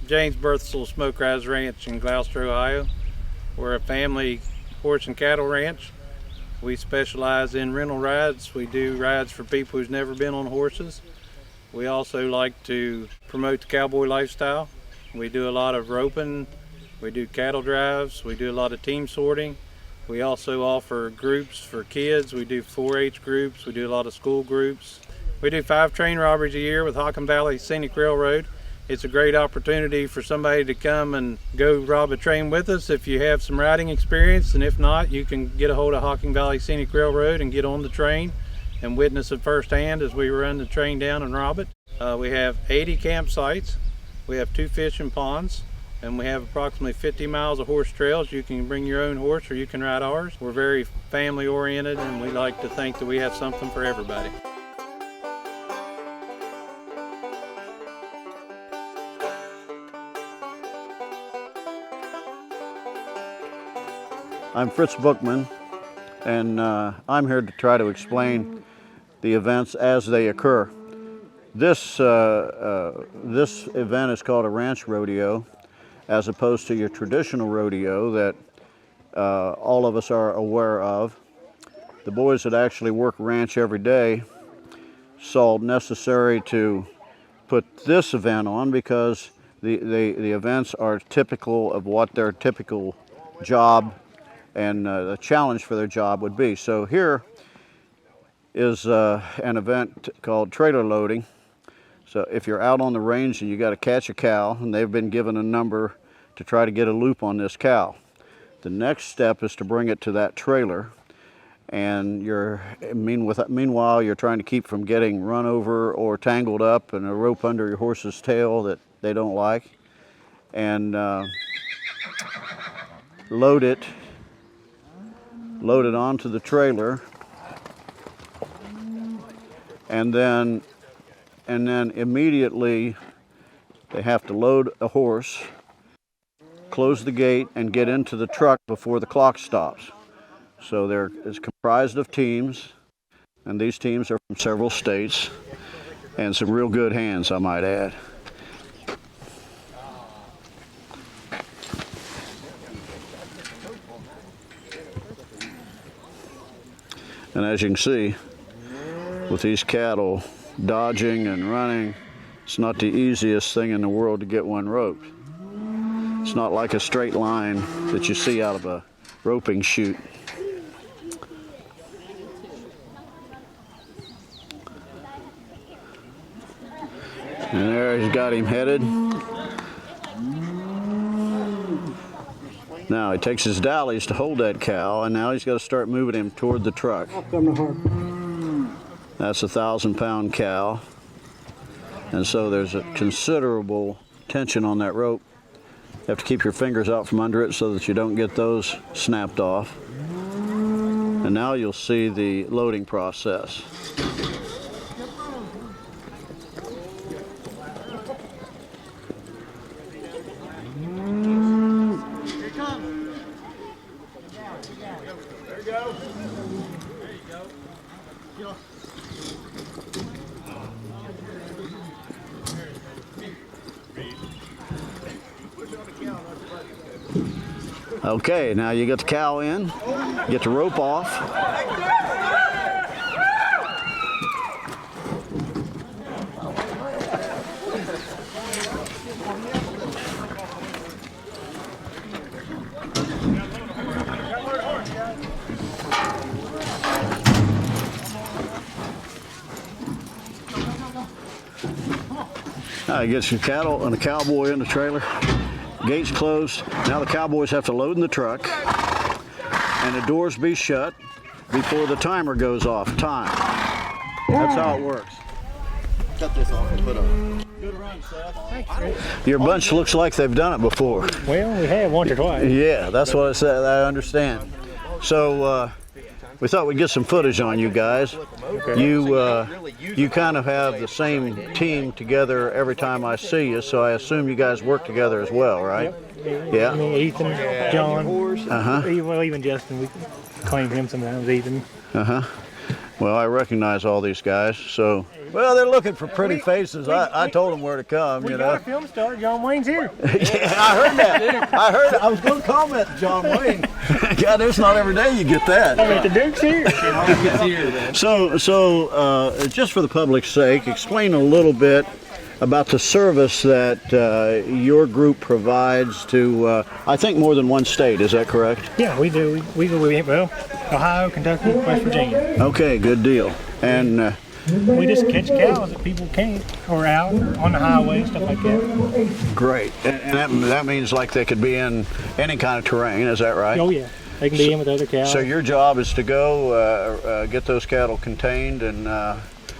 James Berthel Smoke Rise Ranch in Gloucester, Ohio. We're a family horse and cattle ranch. We specialize in rental rides. We do rides for people who's never been on horses. We also like to promote the cowboy lifestyle. We do a lot of roping, we do cattle drives, we do a lot of team sorting. We also offer groups for kids. We do 4-H groups, we do a lot of school groups. We do 5 train robberies a year with Hockham Valley Scenic Railroad. It's a great opportunity for somebody to come and go rob a train with us if you have some riding experience, and if not, you can get a hold of Hockham Valley Scenic Railroad and get on the train and witness it firsthand as we run the train down and rob it. We have 80 campsites, we have 2 fishing ponds, and we have approximately 50 miles of horse trails. You can bring your own horse or you can ride ours. We're very family oriented, and we like to think that we have something for everybody. I'm Fritz Bookman, and I'm here to try to explain the events as they occur. This event is called a ranch rodeo, as opposed to your traditional rodeo that all of us are aware of. The boys that actually work ranch every day saw it necessary to put this event on because the events are typical of what their typical job and the challenge for their job would be. So here is an event called trailer loading. So if you're out on the range and you got to catch a cow, and they've been given a number to try to get a loop on this cow, the next step is to bring it to that trailer, and meanwhile you're trying to keep from getting run over or tangled up in a rope under your horse's tail that they don't like, and load it onto the trailer, and then immediately they have to load a horse, close the gate, and get into the truck before the clock stops. So there is comprised of teams, and these teams are from several states, and some real good hands, I might add. And as you can see, with these cattle dodging and running, it's not the easiest thing in the world to get one roped. It's not like a straight line that you see out of a roping chute. And there he's got him headed. Now he takes his dollies to hold that cow, and now he's got to start moving him toward the truck. That's a 1,000-pound cow, and so there's a considerable tension on that rope. You have to keep your fingers out from under it so that you don't get those snapped off. And now you'll see the loading process. Okay, now you get the cow in, get the rope off. Now you get your cattle and a cowboy in the trailer. Gates closed. Now the cowboys have to load in the truck, and the doors be shut before the timer goes off. Time. That's how it works. Cut this off and put on. Good run, Seth. Thanks. Your bunch looks like they've done it before. Well, we have once or twice. Yeah, that's what I said. I understand. So we thought we'd get some footage on you guys. Okay. You kind of have the same team together every time I see you, so I assume you guys work together as well, right? Yep. Yeah. I mean, Ethan, John, Uh-huh. even Justin, we claim him sometimes, Ethan. Uh-huh. Well, I recognize all these guys, so Well, they're looking for pretty faces. I told them where to come, We you got know. a film star. John Wayne's here. Yeah, I heard that. I heard it. I was going to comment John Wayne. God, it's not every day you get that. I mean, the Duke's here. So, just for the public's sake, explain a little bit about the service that your group provides to, I think, more than one state. Is that correct? Yeah, we do. We well, Ohio, Kentucky, West Virginia. Okay, good deal. And We just catch cows that people can't, or out or on the highway, stuff like that. great. And that means like they could be in any kind of terrain. Is that right? Oh yeah, they can be in with other cows. So your job is to go get those cattle contained and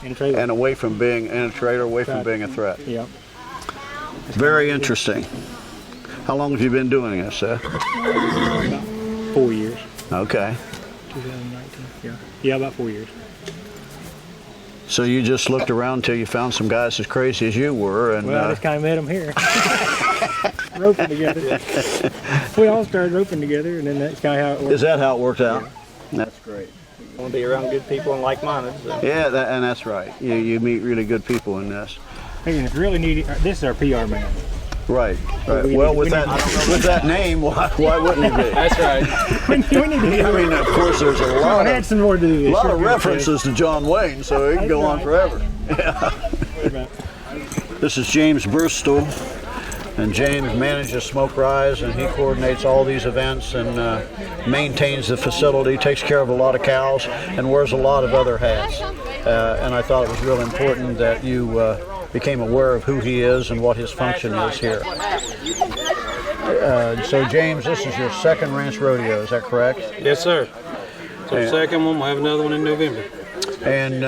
in a trailer. and away from being in a trailer, away from Right. being a threat. Yeah. Very interesting. How long have you been doing this, Seth? 4 years. Okay. 2019. Yeah. Yeah, about 4 years. So you just looked around till you found some guys as crazy as you were, and Well, I just kind of met them here. Roping together. We all started roping together, and then that's kind of how it worked. is that how it worked out? That's great. I want to be around good people and like-minded. So. Yeah, and that's right. You meet really good people in this. And if you really need it, this is our PR man. Right. Right. We Well, need- with we that need- with that name, why wouldn't it be? That's right. we need to be I mean, of course, there's a I lot had of some more to do this. lot of references to John Wayne, so it can go on forever. This is James Burstall, and James manages Smoke Rise, and he coordinates all these events and maintains the facility, takes care of a lot of cows, and wears a lot of other hats. And I thought it was real important that you became aware of who he is and what his function is here. So James, this is your second ranch rodeo, is that correct? Yes, sir. So Yeah. the second one, we'll have another one in November. And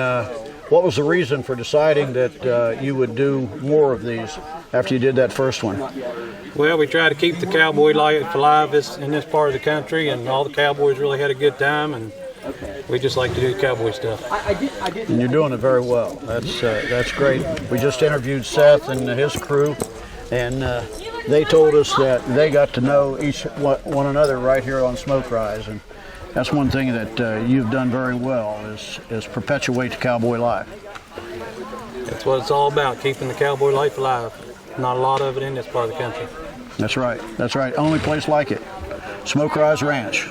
what was the reason for deciding that you would do more of these after you did that first one? Well, we try to keep the cowboy life alive in this part of the country, and all the cowboys really had a good time, and we just like to do cowboy stuff. And you're doing it very well. That's great. We just interviewed Seth and his crew, and they told us that they got to know one another right here on Smoke Rise, and that's one thing that you've done very well is perpetuate the cowboy life. That's what it's all about, keeping the cowboy life alive. Not a lot of it in this part of the country. That's right. That's right. Only place like it. Smoke Rise Ranch,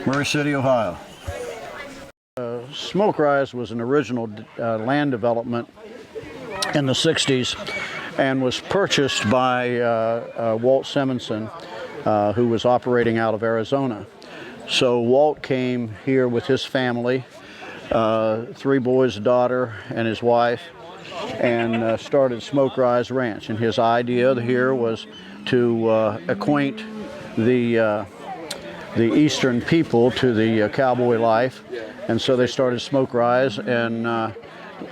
Murray City, Ohio. Smoke Rise was an original land development in the 60s and was purchased by Walt Simonson, who was operating out of Arizona. So Walt came here with his family, 3 boys, a daughter, and his wife, and started Smoke Rise Ranch. And his idea here was to acquaint the eastern people to the cowboy life, and so they started Smoke Rise. And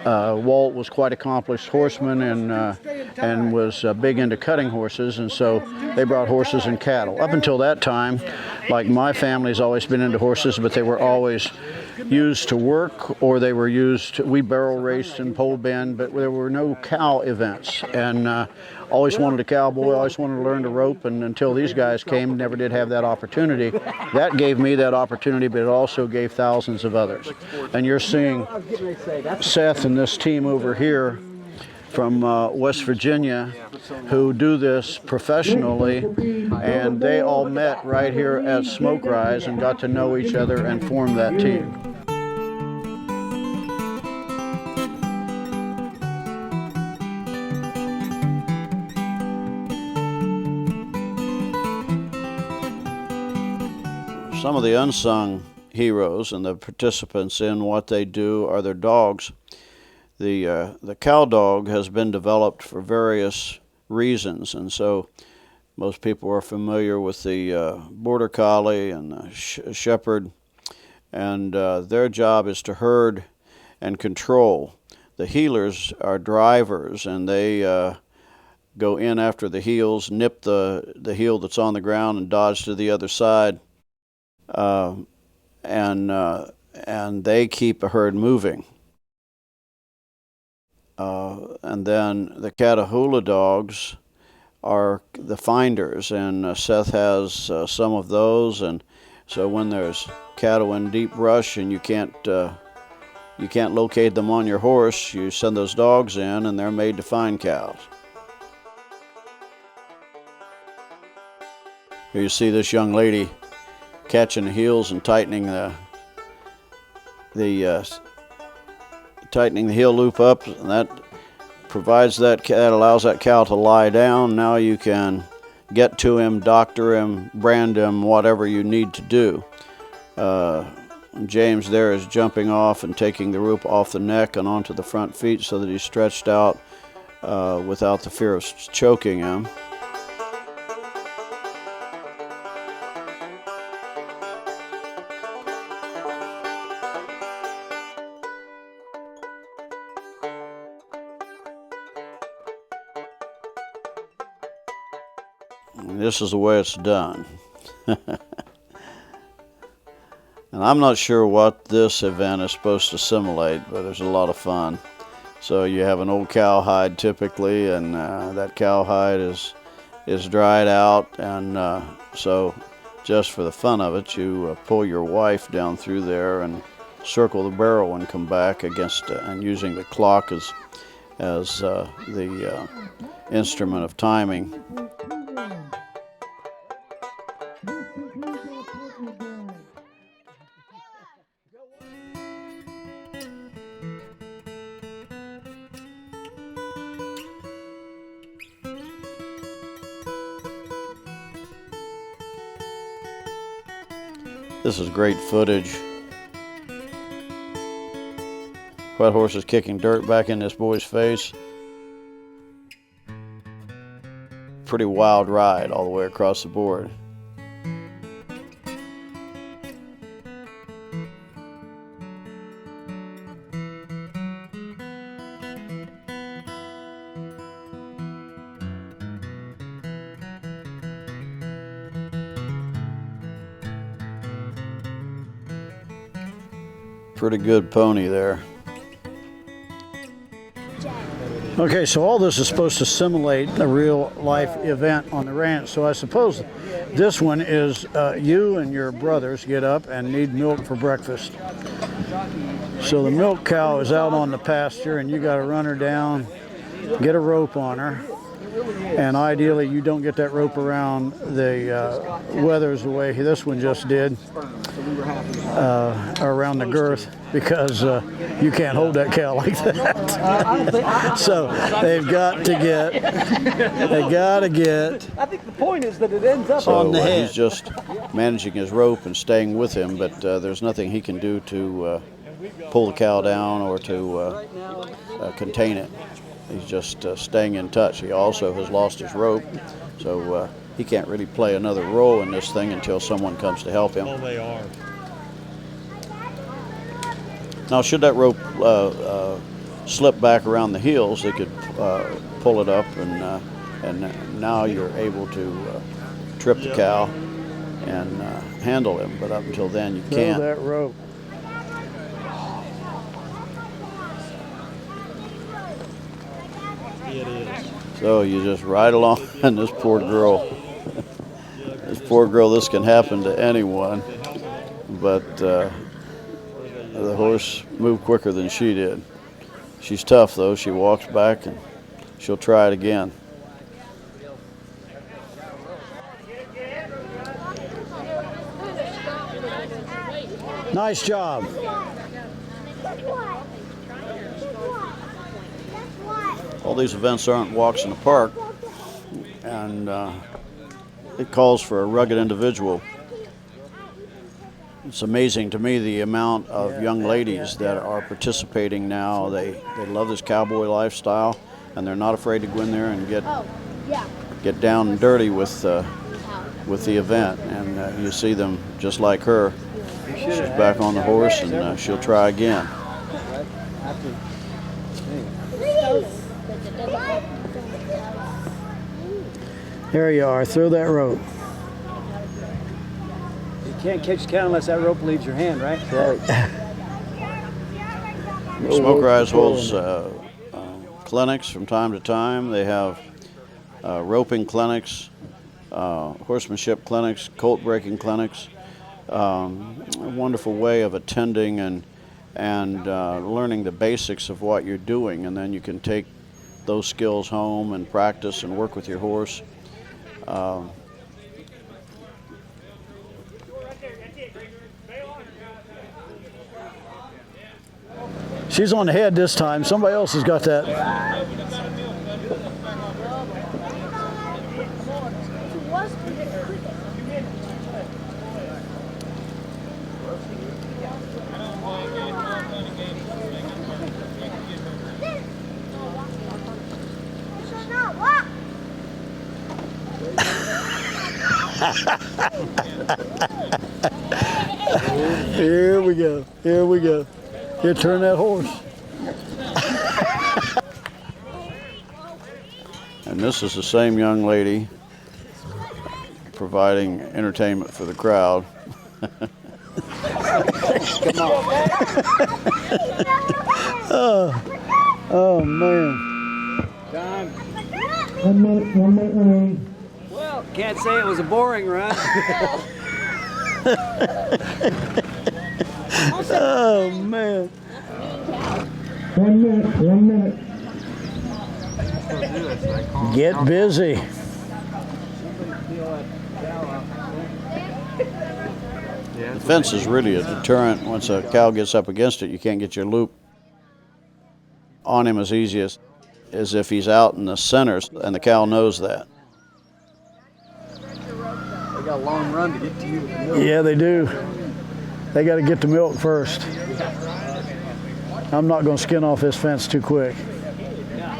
Walt was quite accomplished horseman and was big into cutting horses, and so they brought horses and cattle. Up until that time, like my family's always been into horses, but they were always used to work, or they were used, we barrel raced and pole bend, but there were no cow events. And always wanted a cowboy, always wanted to learn to rope, and until these guys came, never did have that opportunity. That gave me that opportunity, but it also gave thousands of others. And you're seeing Seth and this team over here from West Virginia who do this professionally, and they all met right here at Smoke Rise and got to know each other and formed that team. Some of the unsung heroes and the participants in what they do are their dogs. The cow dog has been developed for various reasons, and so most people are familiar with the border collie and the shepherd, and their job is to herd and control. The heelers are drivers, and they go in after the heels, nip the heel that's on the ground, and dodge to the other side. And they keep a herd moving. And then the Catahoula dogs are the finders, and Seth has some of those. And so when there's cattle in deep brush and you can't you can't locate them on your horse, you send those dogs in, and they're made to find cows. Here you see this young lady catching the heels and tightening the heel loop up, and that provides that allows that cow to lie down. Now you can get to him, doctor him, brand him, whatever you need to do. James there is jumping off and taking the rope off the neck and onto the front feet so that he's stretched out without the fear of choking him. This is the way it's done. And I'm not sure what this event is supposed to simulate, but it's a lot of fun. So you have an old cowhide typically, and that cowhide is dried out, and so just for the fun of it, you pull your wife down through there and circle the barrel and come back against and using the clock as the instrument of timing. This is great footage. Wet horse is kicking dirt back in this boy's face. Pretty wild ride all the way across the board. Pretty good pony there. Okay, so all this is supposed to simulate a real life event on the ranch. So I suppose this one is you and your brothers get up and need milk for breakfast. So the milk cow is out on the pasture and you got to run her down, get a rope on her. And ideally you don't get that rope around the wethers the way this one just did, around the girth, because you can't hold that cow like that. So they've got to get, I think the point is that it ends up on the head. He's just managing his rope and staying with him, but there's nothing he can do to pull the cow down or to contain it. He's just staying in touch. He also has lost his rope, so he can't really play another role in this thing until someone comes to help him. Oh, they are. Now, should that rope slip back around the heels, they could pull it up, and now you're able to trip the cow and handle him. But up until then, you can't. Throw that rope. It is. So you just ride along, and this poor girl, this can happen to anyone, but the horse moved quicker than she did. She's tough though. She walks back and she'll try it again. Nice job. All these events aren't walks in the park, and it calls for a rugged individual. It's amazing to me the amount of young ladies that are participating now. They love this cowboy lifestyle, and they're not afraid to go in there and get down and dirty with the event. And you see them just like her. She's back on the horse, and she'll try again. There you are. Throw that rope. You can't catch the cow unless that rope leaves your hand, right? Smoke Rise holds clinics from time to time. They have roping clinics, horsemanship clinics, colt breaking clinics. A wonderful way of attending and learning the basics of what you're doing, and then you can take those skills home and practice and work with your horse. She's on the head this time. Somebody else has got that. Here we go. Here we go. Here, turn that horse. And this is the same young lady providing entertainment for the crowd. Oh man. Time. 1 minute, 1 minute remaining. Well, can't say it was a boring run. Oh man. 1 minute, 1 minute. Get busy. The fence is really a deterrent. Once a cow gets up against it, you can't get your loop on him as easy as if he's out in the center, and the cow knows that. They got a long run to get to you. Yeah, they do. They got to get the milk first. I'm not going to skin off this fence too quick. Yeah,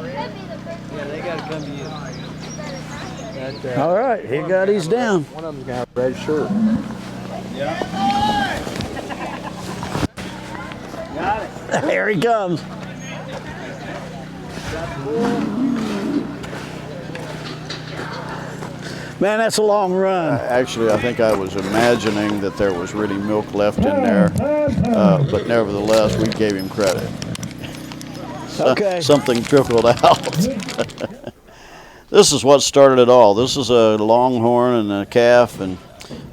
they gotta come to you. All right, he got his down. One of them's gonna have a red shirt. Got it. There he comes. Man, that's a long run. Actually, I think I was imagining that there was really milk left in there, but nevertheless, we gave him credit. Okay. Something trickled out. This is what started it all. This is a longhorn and a calf, and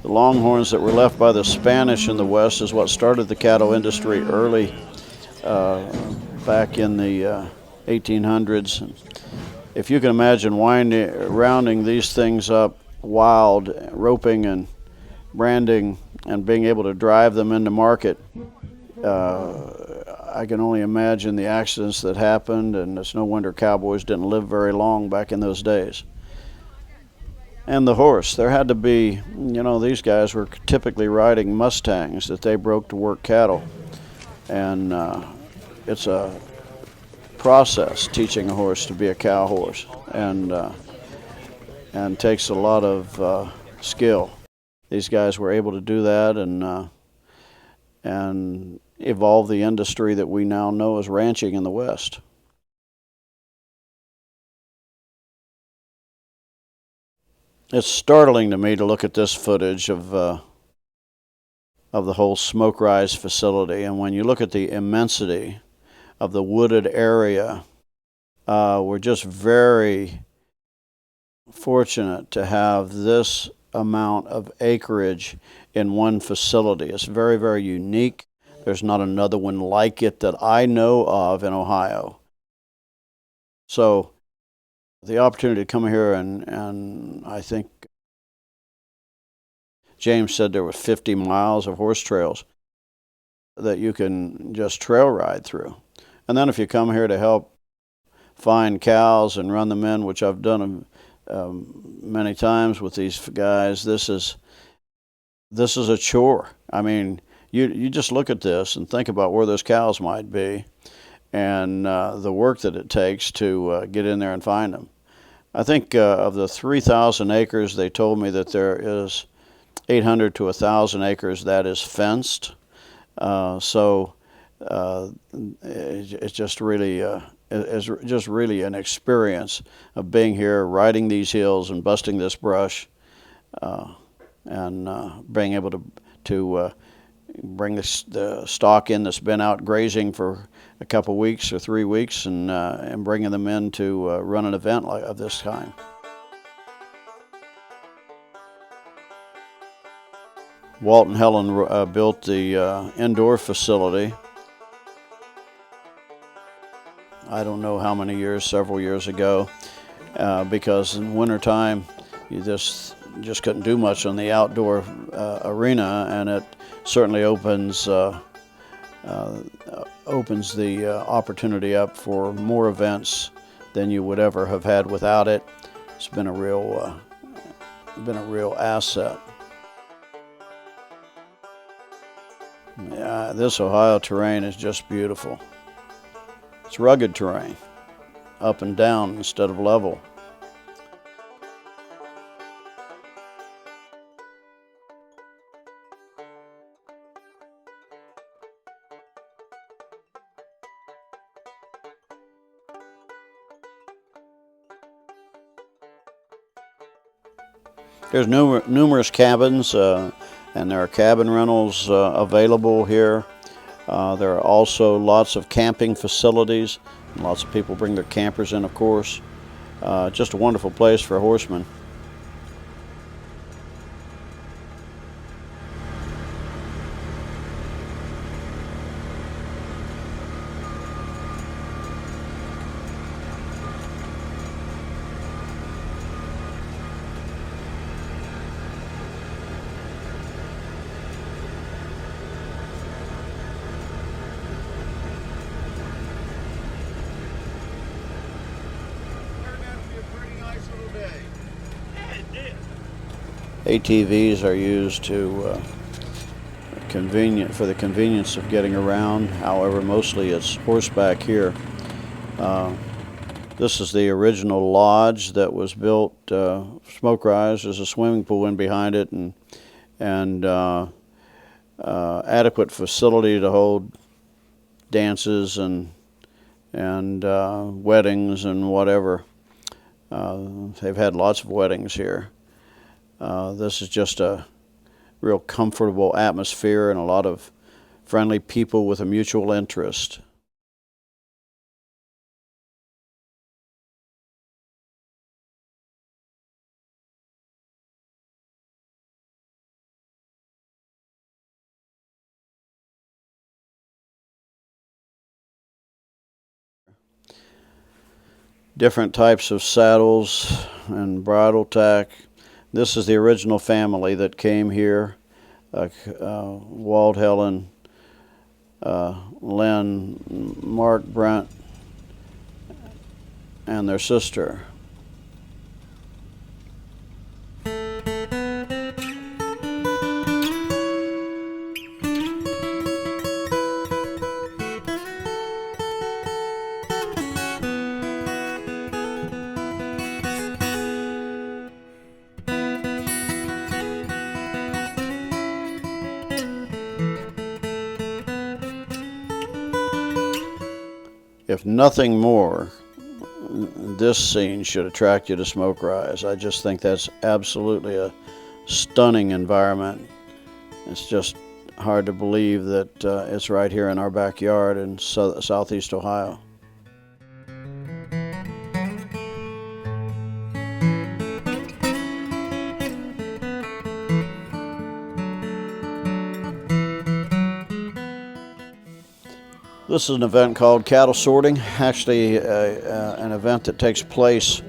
the longhorns that were left by the Spanish in the West is what started the cattle industry early, back in the 1800s. And if you can imagine rounding these things up wild, roping and branding, and being able to drive them into market, I can only imagine the accidents that happened, and it's no wonder cowboys didn't live very long back in those days. And the horse, there had to be, these guys were typically riding Mustangs that they broke to work cattle. And it's a process teaching a horse to be a cow horse, and takes a lot of skill. These guys were able to do that and evolve the industry that we now know as ranching in the West. It's startling to me to look at this footage of the whole Smoke Rise facility, and when you look at the immensity of the wooded area, we're just very fortunate to have this amount of acreage in one facility. It's very, very unique. There's not another one like it that I know of in Ohio. So the opportunity to come here, and I think James said there were 50 miles of horse trails that you can just trail ride through. And then if you come here to help find cows and run them in, which I've done many times with these guys, this is a chore. I mean, you just look at this and think about where those cows might be, and the work that it takes to get in there and find them. I think of the 3,000 acres, they told me that there is 800 to 1,000 acres that is fenced. So it's just really an experience of being here, riding these hills and busting this brush, and being able to bring the stock in that's been out grazing for a couple weeks or 3 weeks, and bringing them in to run an event of this kind. Walt and Helen built the indoor facility I don't know how many years, several years ago, because in wintertime you just couldn't do much on the outdoor arena, and it certainly opens the opportunity up for more events than you would ever have had without it. It's been a real asset. This Ohio terrain is just beautiful. It's rugged terrain, up and down instead of level. There's numerous cabins, and there are cabin rentals available here. There are also lots of camping facilities. Lots of people bring their campers in, of course. Just a wonderful place for horsemen. ATVs are used to for the convenience of getting around. However, mostly it's horseback here. This is the original lodge that was built. Smoke Rise. There's a swimming pool in behind it, and adequate facility to hold dances and weddings and whatever. They've had lots of weddings here. This is just a real comfortable atmosphere and a lot of friendly people with a mutual interest. Different types of saddles and bridle tack. This is the original family that came here. Walt, Helen, Lynn, Mark, Brent, and their sister. If nothing more, this scene should attract you to Smoke Rise. I just think that's absolutely a stunning environment. It's just hard to believe that it's right here in our backyard in Southeast Ohio. This is an event called cattle sorting, actually an event that takes place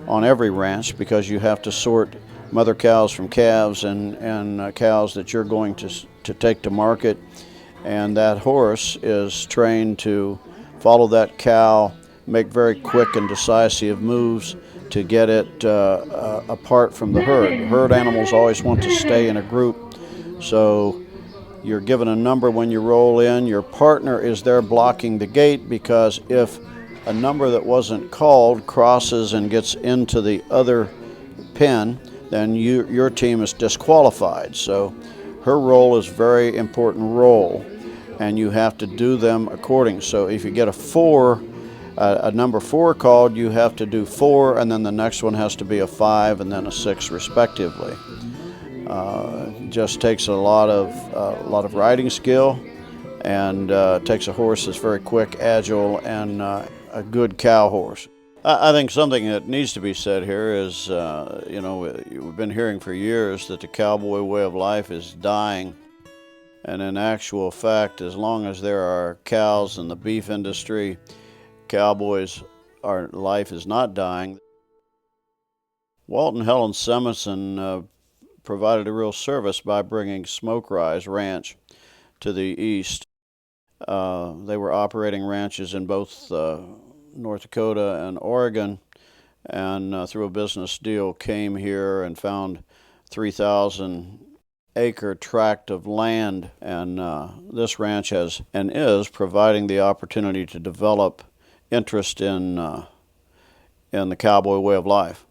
on every ranch because you have to sort mother cows from calves and cows that you're going to take to market. And that horse is trained to follow that cow, make very quick and decisive moves to get it apart from the herd. Herd animals always want to stay in a group, so you're given a number when you roll in. Your partner is there blocking the gate because if a number that wasn't called crosses and gets into the other pen, then your team is disqualified. So her role is a very important role, and you have to do them according. So if you get a number 4 called, you have to do 4, and then the next one has to be a 5 and then a 6 respectively. Just takes a lot of riding skill, and takes a horse that's very quick, agile, and a good cow horse. I think something that needs to be said here is, we've been hearing for years that the cowboy way of life is dying, and in actual fact, as long as there are cows in the beef industry, cowboys, our life is not dying. Walt and Helen Simonson provided a real service by bringing Smoke Rise Ranch to the east. They were operating ranches in both North Dakota and Oregon, and through a business deal came here and found 3,000 acre tract of land, and this ranch has and is providing the opportunity to develop interest in the cowboy way of life.